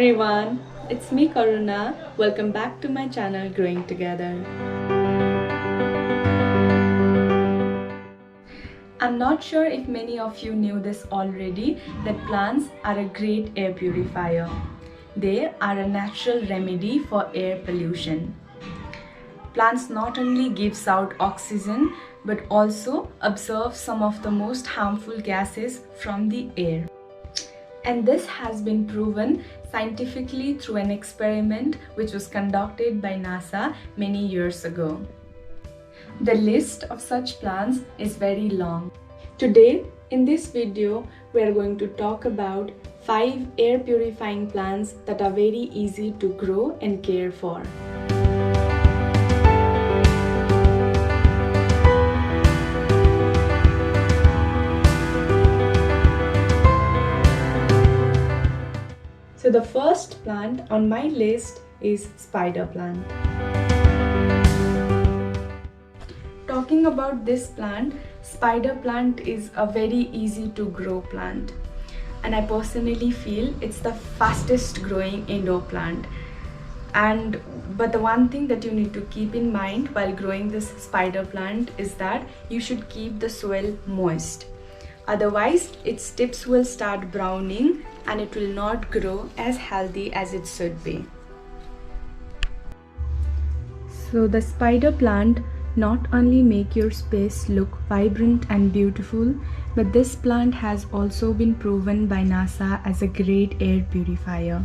everyone, it's me Karuna. Welcome back to my channel Growing Together. I'm not sure if many of you knew this already, that plants are a great air purifier. They are a natural remedy for air pollution. Plants not only gives out oxygen but also absorb some of the most harmful gases from the air. And this has been proven scientifically through an experiment which was conducted by NASA many years ago. The list of such plants is very long. Today, in this video, we are going to talk about 5 air purifying plants that are very easy to grow and care for. So the first plant on my list is spider plant. Talking about this plant, spider plant is a very easy to grow plant, and I personally feel it's the fastest growing indoor plant. But the one thing that you need to keep in mind while growing this spider plant is that you should keep the soil moist. Otherwise, its tips will start browning and it will not grow as healthy as it should be. So the spider plant not only make your space look vibrant and beautiful, but this plant has also been proven by NASA as a great air purifier,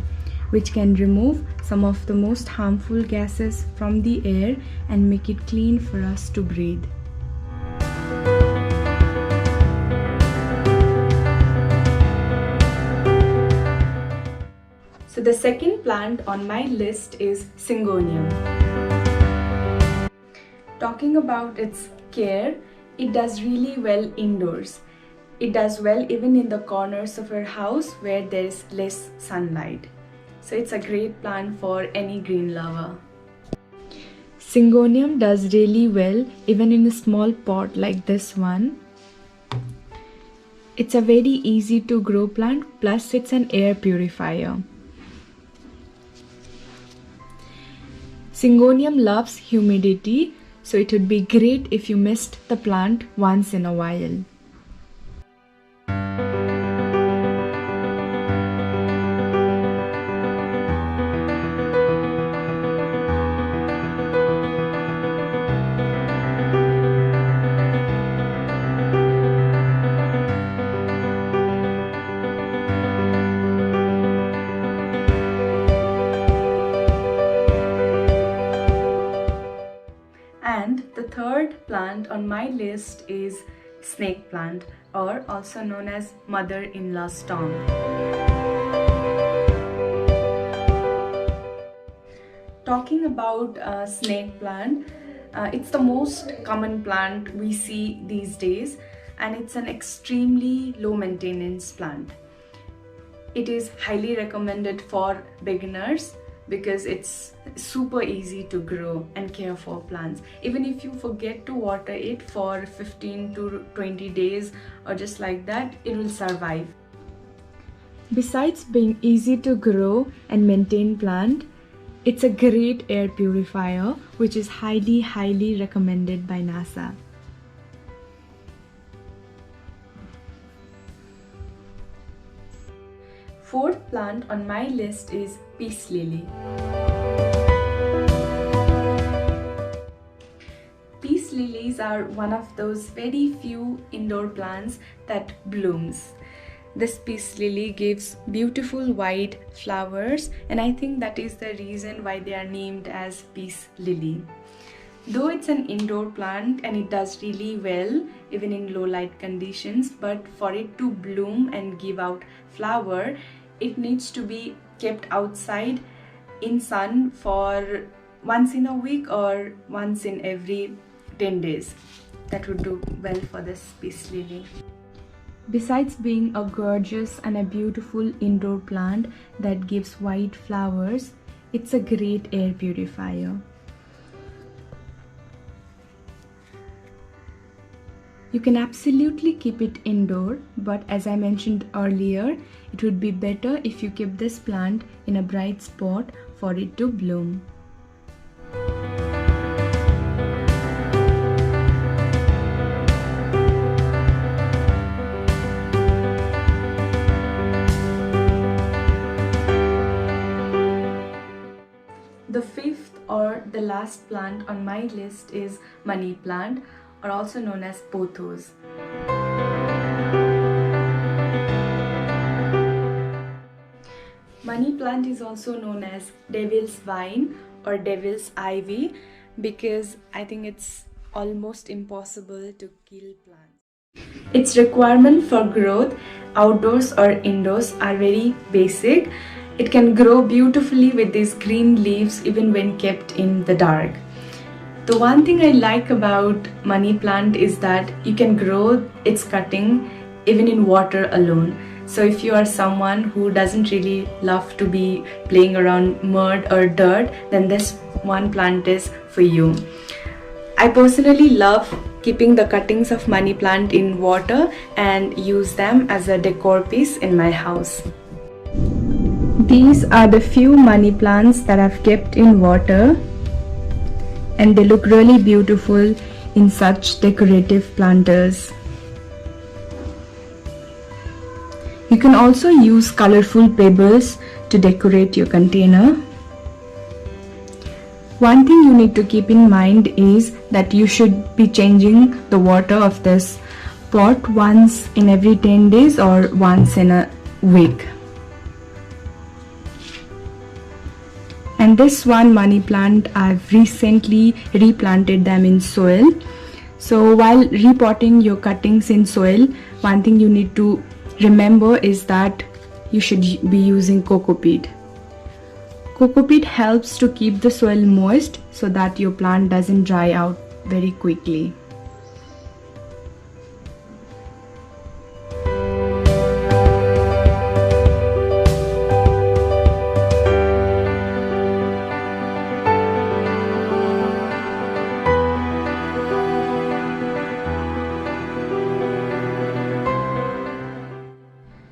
which can remove some of the most harmful gases from the air and make it clean for us to breathe. So the second plant on my list is Syngonium. Talking about its care, it does really well indoors. It does well even in the corners of your house where there is less sunlight. So it's a great plant for any green lover. Syngonium does really well even in a small pot like this one. It's a very easy to grow plant, plus it's an air purifier. Syngonium loves humidity, so it would be great if you mist the plant once in a while. And the third plant on my list is snake plant, or also known as mother-in-law's tongue. Talking about snake plant, it's the most common plant we see these days, and it's an extremely low maintenance plant. It is highly recommended for beginners because it's super easy to grow and care for plants. Even if you forget to water it for 15 to 20 days or just like that, it will survive. Besides being easy to grow and maintain plant, it's a great air purifier which is highly recommended by NASA. Fourth plant on my list is peace lily. Peace lilies are one of those very few indoor plants that blooms. This peace lily gives beautiful white flowers, and I think that is the reason why they are named as peace lily. Though it's an indoor plant and it does really well even in low light conditions, but for it to bloom and give out flower, it needs to be kept outside in sun for once in a week or once in every 10 days. That would do well for this peace lily. Besides being a gorgeous and a beautiful indoor plant that gives white flowers, it's a great air purifier. You can absolutely keep it indoor, but as I mentioned earlier, it would be better if you keep this plant in a bright spot for it to bloom. The fifth or the last plant on my list is money plant, or also known as pothos. Money plant is also known as devil's vine or devil's ivy because I think it's almost impossible to kill plants. Its requirement for growth, outdoors or indoors, are very basic. It can grow beautifully with these green leaves even when kept in the dark. The one thing I like about money plant is that you can grow its cutting even in water alone. So if you are someone who doesn't really love to be playing around mud or dirt, then this one plant is for you. I personally love keeping the cuttings of money plant in water and use them as a decor piece in my house. These are the few money plants that I've kept in water, and they look really beautiful in such decorative planters. You can also use colorful pebbles to decorate your container. One thing you need to keep in mind is that you should be changing the water of this pot once in every 10 days or once in a week. And this one money plant, I've recently replanted them in soil. So while repotting your cuttings in soil, one thing you need to remember is that you should be using coco peat. Coco peat helps to keep the soil moist so that your plant doesn't dry out very quickly.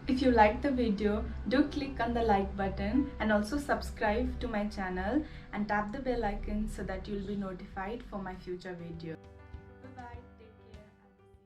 If you like the video, do click on the like button and also subscribe to my channel and tap the bell icon so that you'll be notified for my future video.